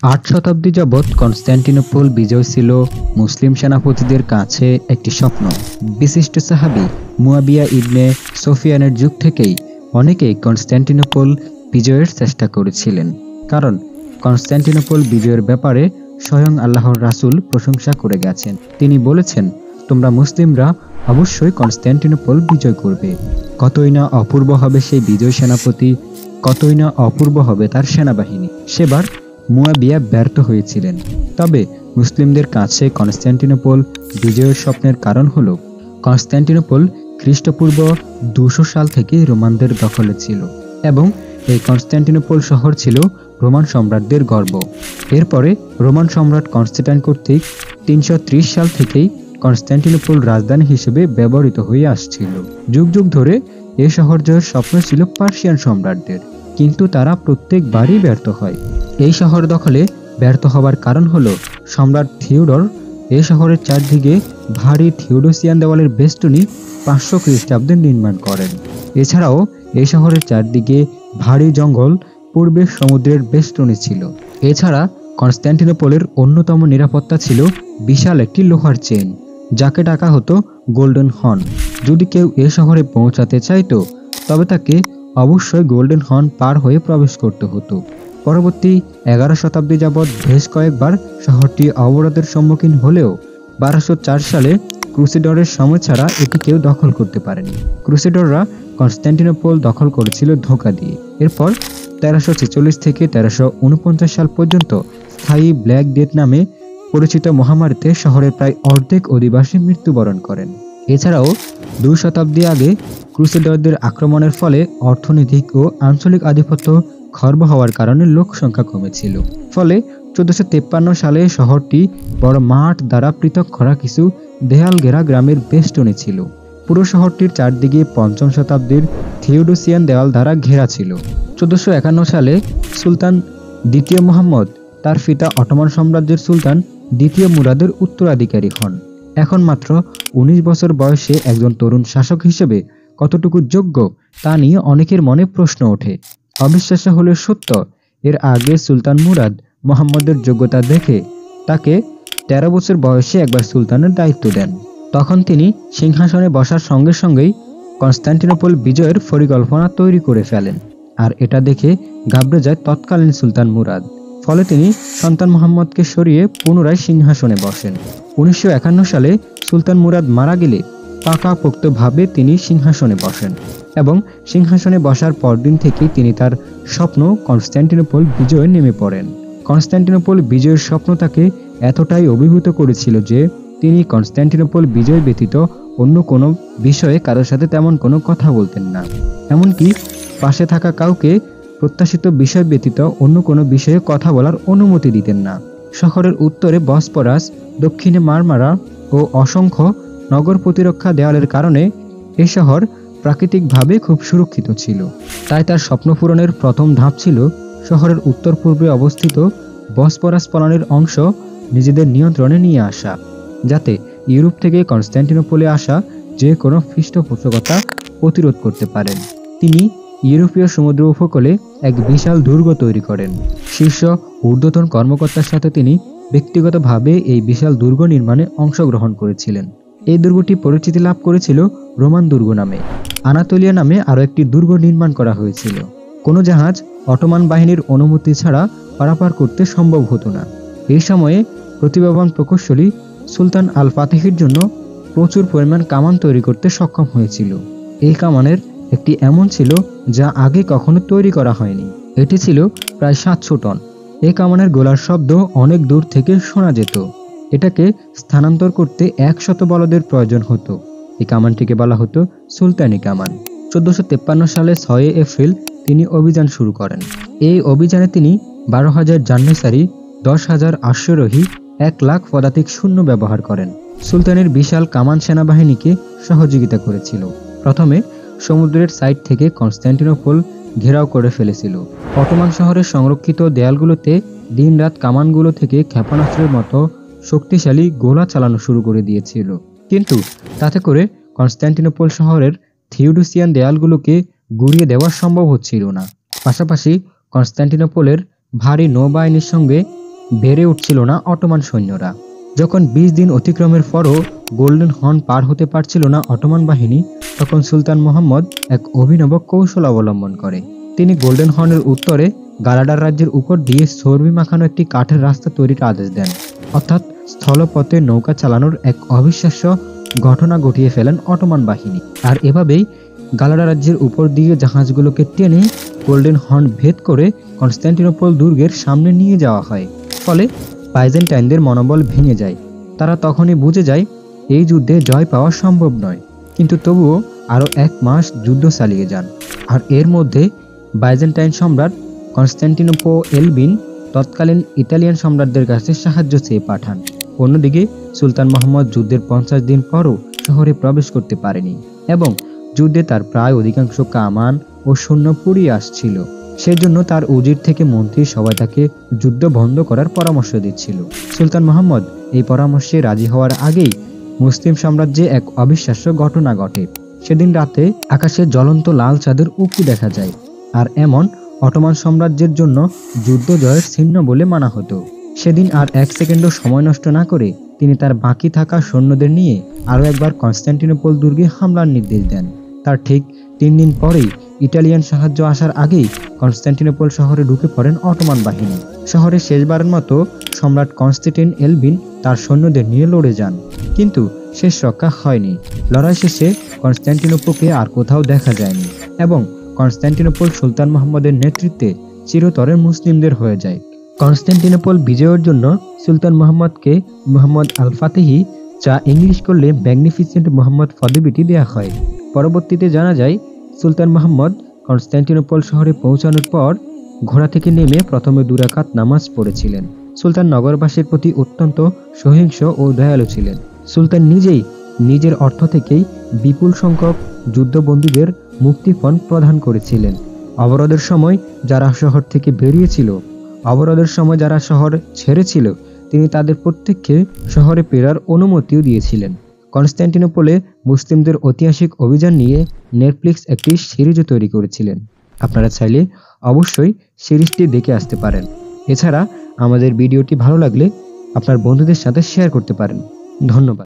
8 শতাব্দী যাবৎ কনস্ট্যান্টিনোপল বিজয় ছিল মুসলিম সেনাপতিদের কাছে একটি স্বপ্ন। বিশিষ্ট সাহাবী মুয়াবিয়া ইবনে সুফিয়ানের যুগ থেকেই অনেকেই কনস্ট্যান্টিনোপল বিজয়ের চেষ্টা করেছিলেন, কারণ কনস্ট্যান্টিনোপল বিজয়ের ব্যাপারে স্বয়ং আল্লাহর রাসূল প্রশংসা করে গেছেন। তিনি বলেছেন, তোমরা মুসলিমরা অবশ্যই কনস্ট্যান্টিনোপল বিজয় করবে। কতই না অপূর্ব হবে সেই বিজয় সেনাপতি, কতই না অপূর্ব হবে তার সেনাবাহিনী। সেবার মুয়াবিয়া ব্যর্থ হয়েছিলেন। তবে মুসলিমদের কাছে কনস্ট্যান্টিনোপল বিজয়ের স্বপ্নের কারণ হল কনস্ট্যান্টিনোপল খ্রিস্টপূর্ব 200 সাল থেকে রোমানদের দখলে ছিল এবং এই কনস্ট্যান্টিনোপল শহর ছিল রোমান সম্রাটদের গর্ব। এরপরে রোমান সম্রাট কনস্ট্যান্টাইন কর্তৃক 330 সাল থেকেই কনস্ট্যান্টিনোপল রাজধানী হিসেবে ব্যবহৃত হয়ে আসছিল। যুগ যুগ ধরে এ শহর জয়ের স্বপ্ন ছিল পার্সিয়ান সম্রাটদের, কিন্তু তারা প্রত্যেকবারই ব্যর্থ হয়। এই শহর দখলে ব্যর্থ হবার কারণ হল সম্রাট থিওডর এই শহরের চারদিকে ভারী থিওডোসিয়ান দেওয়ালের বেষ্টনী 500 খ্রিস্টাব্দে নির্মাণ করেন। এছাড়াও এই শহরের চারদিকে ভারী জঙ্গল, পূর্বে সমুদ্রের বেষ্টনী ছিল। এছাড়া কনস্ট্যান্টিনোপলের অন্যতম নিরাপত্তা ছিল বিশাল একটি লোহার চেইন, যাকে ডাকা হতো গোল্ডেন হর্ন। যদি কেউ এ শহরে পৌঁছাতে চাইতো তবে তাকে অবশ্যই গোল্ডেন হর্ন পার হয়ে প্রবেশ করতে হতো। পরবর্তী 11 শতাব্দী যাবৎ বেশ কয়েকবার শহরটি অবরোধের সম্মুখীন হলেও 1204 সালে ক্রুসেডরের সময় ছাড়া এটি কেউ দখল করতে পারেনি। ক্রুসেডররা কনস্ট্যান্টিনোপল দখল করেছিল ধোঁকা দিয়ে। এরপর 1346 থেকে 1349 সাল পর্যন্ত স্থায়ী ব্ল্যাক ডেথ নামে পরিচিত মহামারীতে শহরের প্রায় অর্ধেক অধিবাসী মৃত্যুবরণ করেন। এছাড়াও 2 শতাব্দী আগে ক্রুসেডরদের আক্রমণের ফলে অর্থনৈতিক ও আঞ্চলিক আধিপত্য খর্ব হওয়ার কারণে লোক সংখ্যা কমেছিল। ফলে 1453 সালে শহরটি বড় মাঠ দ্বারা পৃথক করা কিছু দেয়াল ঘেরা গ্রামের বেষ্টনী ছিল। পুরো শহরটির চারদিকে 5ম শতাব্দীর থিওডোসিয়ান দেওয়াল দ্বারা ঘেরা ছিল। 1451 সালে সুলতান দ্বিতীয় মুহাম্মদ তার পিতা অটোমান সাম্রাজ্যের সুলতান দ্বিতীয় মুরাদের উত্তরাধিকারী হন। এখন মাত্র 19 বছর বয়সে একজন তরুণ শাসক হিসেবে কতটুকু যোগ্য তা নিয়ে অনেকের মনে প্রশ্ন ওঠে। অবিশ্বাস্য হলেও সত্য, এর আগে সুলতান মুরাদ মুহাম্মদের যোগ্যতা দেখে তাকে 13 বছর বয়সে একবার সুলতানের দায়িত্ব দেন। তখন তিনি সিংহাসনে বসার সঙ্গে সঙ্গেই কনস্ট্যান্টিনোপল বিজয়ের পরিকল্পনা তৈরি করে ফেলেন, আর এটা দেখে ঘাবড়ে যায় তৎকালীন সুলতান মুরাদ। ফলে তিনি সন্তান মুহাম্মদকে সরিয়ে পুনরায় সিংহাসনে বসেন। 1951 সালে সুলতান মুরাদ মারা গেলে পাকাপোক্তভাবে তিনি সিংহাসনে বসেন এবং সিংহাসনে বসার পরদিন থেকেই তিনি তার স্বপ্ন কনস্ট্যান্টিনোপল বিজয়ে নেমে পড়েন। কনস্ট্যান্টিনোপল বিজয়ের স্বপ্ন তাকে এতটাই অভিভূত করেছিল যে তিনি কনস্ট্যান্টিনোপল বিজয় ব্যতীত অন্য কোনো বিষয়ে কারোর সাথে তেমন কোনো কথা বলতেন না। এমনকি পাশে থাকা কাউকে প্রত্যাশিত বিষয় ব্যতীত অন্য কোনো বিষয়ে কথা বলার অনুমতি দিতেন না। শহরের উত্তরে বসপরাস, দক্ষিণে মারমারা ও অসংখ্য নগর প্রতিরক্ষা দেওয়ালের কারণে এ শহর প্রাকৃতিকভাবে খুব সুরক্ষিত ছিল। তাই তার স্বপ্ন পূরণের প্রথম ধাপ ছিল শহরের উত্তর পূর্বে অবস্থিত বসপরাস পলানের অংশ নিজেদের নিয়ন্ত্রণে নিয়ে আসা, যাতে ইউরোপ থেকে কনস্ট্যান্টিনোপলে আসা যে কোনো পৃষ্ঠপোষকতা প্রতিরোধ করতে পারেন। তিনি ইউরোপীয় সমুদ্র উপকূলে এক বিশাল দুর্গ তৈরি করেন। শীর্ষ ঊর্ধ্বতন কর্মকর্তার সাথে তিনি ব্যক্তিগতভাবে এই বিশাল দুর্গ নির্মাণে অংশগ্রহণ করেছিলেন। এই দুর্গটি পরিচিতি লাভ করেছিল রোমান দুর্গ নামে। আনাতোলিয়া নামে আরও একটি দুর্গ নির্মাণ করা হয়েছিল। কোনো জাহাজ অটোমান বাহিনীর অনুমতি ছাড়া পারাপার করতে সম্ভব হতো না। এই সময়ে প্রতিভাবান প্রকৌশলী সুলতান আল ফাতিহির জন্য প্রচুর পরিমাণ কামান তৈরি করতে সক্ষম হয়েছিল। এই কামানের একটি এমন ছিল যা আগে কখনো তৈরি করা হয়নি। এটি ছিল প্রায় 700 টন। এই কামানের গোলার শব্দ অনেক দূর থেকে শোনা যেত। এটাকে স্থানান্তর করতে 100 বলদের প্রয়োজন হতো। এই কামানটিকে বলা হতো সুলতানি কামান। 1453 সালে 6 এপ্রিল তিনি অভিযান শুরু করেন। এই অভিযানে তিনি 12,000 জান্নেসারি, 10,000 অশ্বারোহী, 1 লাখ পদাতিক সৈন্য ব্যবহার করেন। সুলতানের বিশাল কামান সেনাবাহিনীকে সহযোগিতা করেছিল। প্রথমে সমুদ্রের সাইড থেকে কনস্ট্যান্টিনোপল ঘেরাও করে ফেলেছিল। অটোমান শহরের সংরক্ষিত দেয়ালগুলোতে দিনরাত কামানগুলো থেকে ক্ষেপণাস্ত্রের মতো শক্তিশালী গোলা চালানো শুরু করে দিয়েছিল, কিন্তু তাতে করে কনস্ট্যান্টিনোপল শহরের থিওডোসিয়ান দেয়ালগুলোকে গুড়িয়ে দেওয়া সম্ভব হচ্ছিল না। পাশাপাশি কনস্ট্যান্টিনোপলের ভারী নৌবাহিনীর সঙ্গে বেড়ে উঠছিল না অটোমান সৈন্যরা। যখন 20 দিন অতিক্রমের পরও গোল্ডেন হর্ন পার হতে পারছিল না অটোমান বাহিনী, তখন সুলতান মুহাম্মদ এক অভিনব কৌশল অবলম্বন করে। তিনি গোল্ডেন হর্নের উত্তরে গালাডার রাজ্যের উপর দিয়ে চর্বি মাখানো একটি কাঠের রাস্তা তৈরির আদেশ দেন, অর্থাৎ স্থলপথে নৌকা চালানোর এক অবিশ্বাস্য ঘটনা ঘটিয়ে ফেলেন অটোমান বাহিনী। আর এভাবেই গালাডা রাজ্যের উপর দিয়ে জাহাজগুলোকে টেনে গোল্ডেন হর্ন ভেদ করে কনস্ট্যান্টিনোপল দুর্গের সামনে নিয়ে যাওয়া হয়। ফলে বাইজেন্টাইনদের মনোবল ভেঙে যায়। তারা তখনই বুঝে যায় এই যুদ্ধে জয় পাওয়া সম্ভব নয়, কিন্তু তবুও আরও 1 মাস যুদ্ধ চালিয়ে যান। আর এর মধ্যে বাইজেন্টাইন সম্রাট কনস্ট্যান্টিনোপো এলবিন তৎকালীন ইতালিয়ান সম্রাটদের কাছে সাহায্য চেয়ে পাঠান। অন্যদিকে সুলতান মুহাম্মদ যুদ্ধের 50 দিন পরও শহরে প্রবেশ করতে পারেনি এবং যুদ্ধে তার প্রায় অধিকাংশ কামান ও সৈন্য পুড়িয়ে আসছিল। সেজন্য তার উজির থেকে মন্ত্রী সবাই তাকে যুদ্ধ বন্ধ করার পরামর্শ দিচ্ছিল। সুলতান মুহাম্মদ এই পরামর্শে রাজি হওয়ার আগেই মুসলিম সাম্রাজ্যে এক অবিশ্বাস্য ঘটনা ঘটে। সেদিন রাতে আকাশে জ্বলন্ত লাল চাঁদের উঁকি দেখা যায়, আর এমন অটোমান সাম্রাজ্যের জন্য যুদ্ধ জয়ের চিহ্ন বলে মানা হতো। সেদিন আর 1 সেকেন্ডও সময় নষ্ট না করে তিনি তার বাকি থাকা সৈন্যদের নিয়ে আরও একবার কনস্ট্যান্টিনোপল দুর্গে হামলার নির্দেশ দেন। তার ঠিক 3 দিন পরেই ইটালিয়ান সাহায্য আসার আগেই কনস্ট্যান্টিনোপল শহরে ঢুকে পড়েন অটোমান বাহিনী। শহরে শেষবারের মতো সম্রাট কনস্ট্যান্টিন এলবিন তার সৈন্যদের নিয়ে লড়ে যান, কিন্তু শেষ রক্ষা হয়নি। লড়াই শেষে কনস্ট্যান্টিনোপলকে আর কোথাও দেখা যায়নি এবং কনস্ট্যান্টিনোপল সুলতান মুহাম্মদের নেতৃত্বে চিরতরে মুসলিমদের হয়ে যায়। কনস্ট্যান্টিনোপল বিজয়ের জন্য সুলতান মুহাম্মদকে মুহাম্মদ আল ফাতেহি, যা ইংলিশ করলে ম্যাগনিফিসেন্ট মুহাম্মদ পদবিটি দেয়া হয়। পরবর্তীতে জানা যায় সুলতান মুহাম্মদ কনস্ট্যান্টিনোপল শহরে পৌঁছানোর পর ঘোড়া থেকে নেমে প্রথমে 2 রাকাত নামাজ পড়েছিলেন। সুলতান নগরবাসীর প্রতি অত্যন্ত সহিংস ও দয়ালু ছিলেন। সুলতান নিজেই নিজের অর্থ থেকেই বিপুল সংখ্যক যুদ্ধবন্দীদের মুক্তিপণ প্রদান করেছিলেন। অবরোধের সময় যারা শহর থেকে বেরিয়েছিল, অবরোধের সময় যারা শহর ছেড়েছিল, তিনি তাদের প্রত্যেককে শহরে ফেরার অনুমতিও দিয়েছিলেন। কনস্ট্যান্টিনোপলে মুসলিমদের ঐতিহাসিক অভিযান নিয়ে নেটফ্লিক্স একটি সিরিজও তৈরি করেছিলেন। আপনারা চাইলে অবশ্যই সিরিজটি দেখে আসতে পারেন। এছাড়া আমাদের ভিডিওটি ভালো লাগলে আপনার বন্ধুদের সাথে শেয়ার করতে পারেন। ধন্যবাদ।